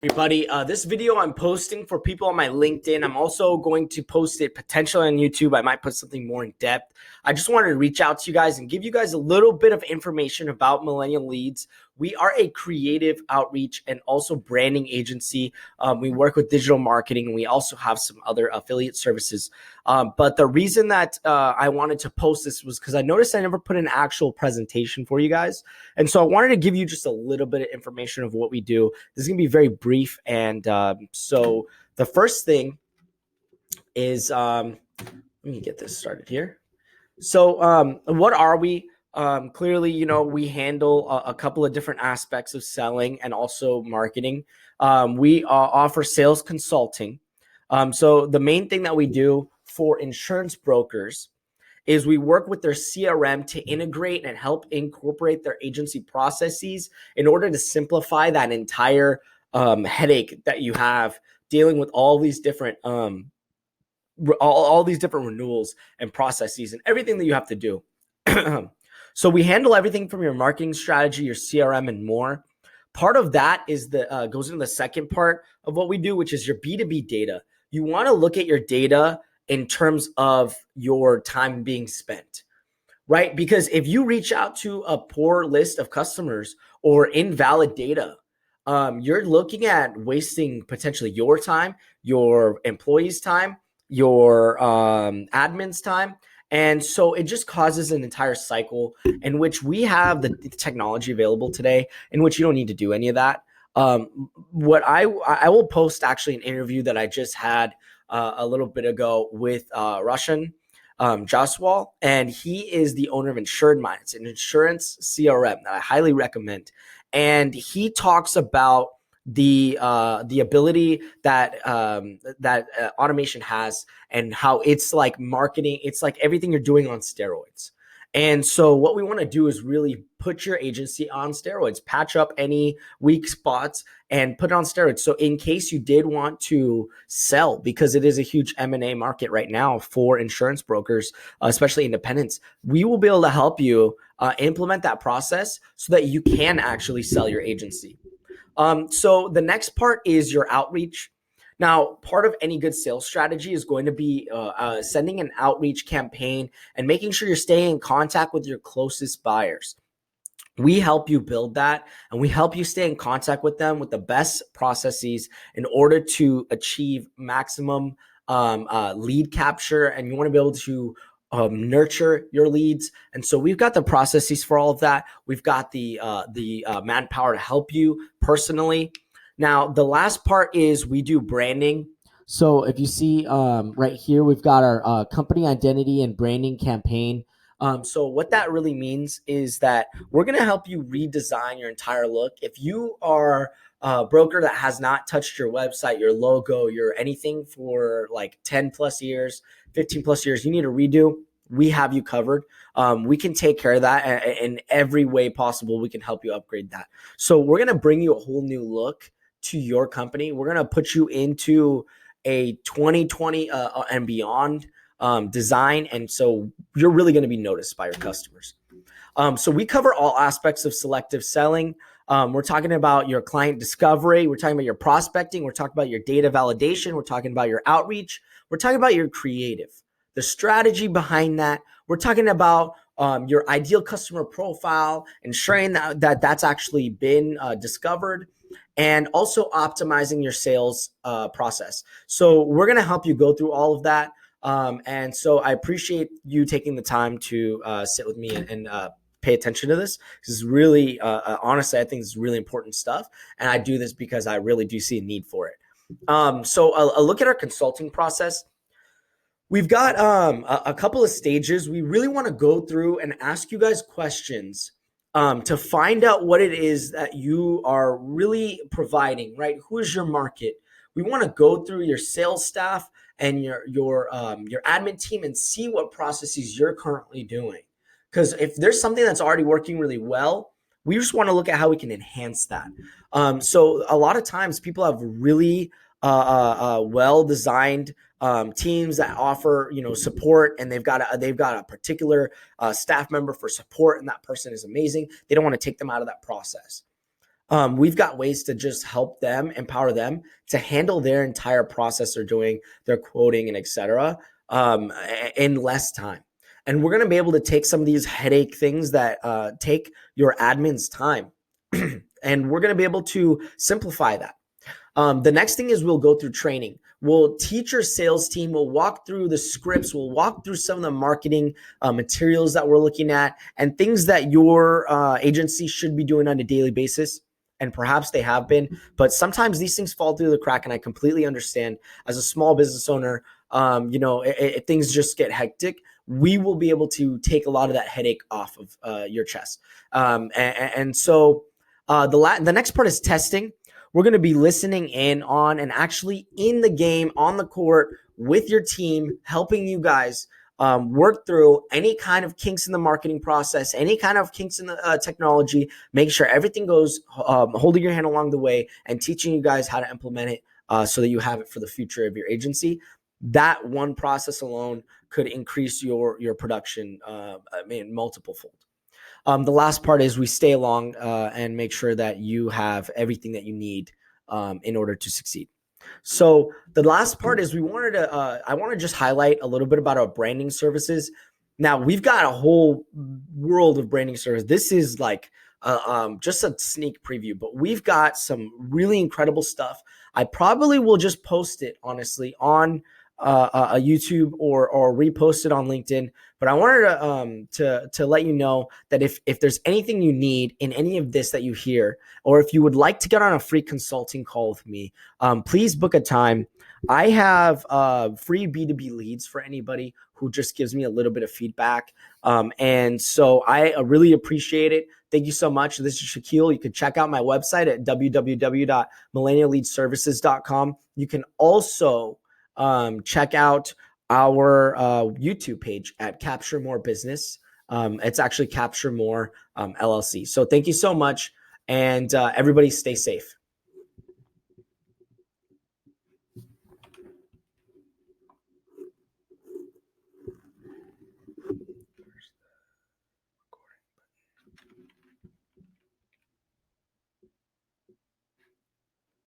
Everybody, this video I'm posting for people on my LinkedIn. I'm also going to post it potentially on YouTube. I might put something more in depth. I just wanted to reach out to you guys and give you guys a little bit of information about Millennial Leads. We are a creative outreach and also branding agency. We work with digital marketing, and we also have some other affiliate services. But the reason that I wanted to post this was because I noticed I never put an actual presentation for you guys. And so I wanted to give you just a little bit of information of what we do. This is going to be very brief. And so the first thing is, let me get this started here. So what are we? Clearly, we handle a couple of different aspects of selling and also marketing. We offer sales consulting. So the main thing that we do for insurance brokers is we work with their CRM to integrate and help incorporate their agency processes in order to simplify that entire headache that you have dealing with all these different all these different renewals and processes and everything that you have to do. So we handle everything from your marketing strategy, your CRM, and more. Part of that is goes into the second part of what we do, which is your B2B data. You want to look at your data in terms of your time being spent, right? Because if you reach out to a poor list of customers or invalid data, you're looking at wasting potentially your time, your employees' time, your admin's time. And so it just causes an entire cycle in which we have the technology available today in which you don't need to do any of that. What I will post actually an interview that I just had a little bit ago with Russian Jaswal, and he is the owner of Insured Mind. It's an insurance CRM that I highly recommend. And he talks about the ability that automation has and how it's like marketing. It's like everything you're doing on steroids. And so what we want to do is really put your agency on steroids, patch up any weak spots and put it on steroids. So in case you did want to sell, because it is a huge M&A market right now for insurance brokers, especially independents, we will be able to help you implement that process so that you can actually sell your agency. So the next part is your outreach. Now, part of any good sales strategy is going to be sending an outreach campaign and making sure you're staying in contact with your closest buyers. We help you build that, and we help you stay in contact with them with the best processes in order to achieve maximum lead capture. And you want to be able to nurture your leads. And so we've got the processes for all of that. We've got the manpower to help you personally. Now, the last part is we do branding. So if you see right here, we've got our company identity and branding campaign. So what that really means is that we're going to help you redesign your entire look. If you are a broker that has not touched your website, your logo, your anything for like 10 plus years, 15 plus years, you need a redo, we have you covered. We can take care of that in every way possible. We can help you upgrade that. So we're going to bring you a whole new look to your company. We're going to put you into a 2020 and beyond design. And so you're really going to be noticed by your customers. So we cover all aspects of selective selling. We're talking about your client discovery. We're talking about your prospecting. We're talking about your data validation. We're talking about your outreach. We're talking about your creative, the strategy behind that. We're talking about your ideal customer profile, ensuring that that's actually been discovered, and also optimizing your sales process. So we're going to help you go through all of that. And so I appreciate you taking the time to sit with me and pay attention to this. This is really, honestly, I think this is really important stuff. And I do this because I really do see a need for it. So a look at our consulting process. We've got a couple of stages. We really want to go through and ask you guys questions to find out what it is that you are really providing, right? Who is your market? We want to go through your sales staff and your admin team and see what processes you're currently doing. Because if there's something that's already working really well, we just want to look at how we can enhance that. So a lot of times people have really well-designed teams that offer, support, and they've got a particular staff member for support, and that person is amazing. They don't want to take them out of that process. we've got ways to just help them, empower them to handle their entire process they're doing, their quoting and et cetera, in less time. And we're going to be able to take some of these headache things that take your admin's time, and we're going to be able to simplify that. The next thing is we'll go through training. We'll teach your sales team. We'll walk through the scripts. We'll walk through some of the marketing materials that we're looking at and things that your agency should be doing on a daily basis. And perhaps they have been, but sometimes these things fall through the crack. And I completely understand. As a small business owner, if things just get hectic, we will be able to take a lot of that headache off of your chest. So the next part is testing. We're going to be listening in on and actually in the game, on the court with your team, helping you guys work through any kind of kinks in the marketing process, any kind of kinks in the technology, make sure everything goes, holding your hand along the way and teaching you guys how to implement it so that you have it for the future of your agency. That one process alone could increase your production, multiple fold. The last part is we stay along and make sure that you have everything that you need in order to succeed. So the last part is I want to just highlight a little bit about our branding services. Now we've got a whole world of branding services. This is like just a sneak preview, but we've got some really incredible stuff. I probably will just post it honestly on a YouTube or repost it on LinkedIn. But I wanted to let you know that if there's anything you need in any of this that you hear, or if you would like to get on a free consulting call with me, please book a time. I have free B2B leads for anybody who just gives me a little bit of feedback. And so I really appreciate it. Thank you so much. This is Shaquille. You can check out my website at www.millennialleadservices.com. You can also check out our YouTube page at Capture More Business. It's actually Capture More LLC. So thank you so much. And everybody stay safe.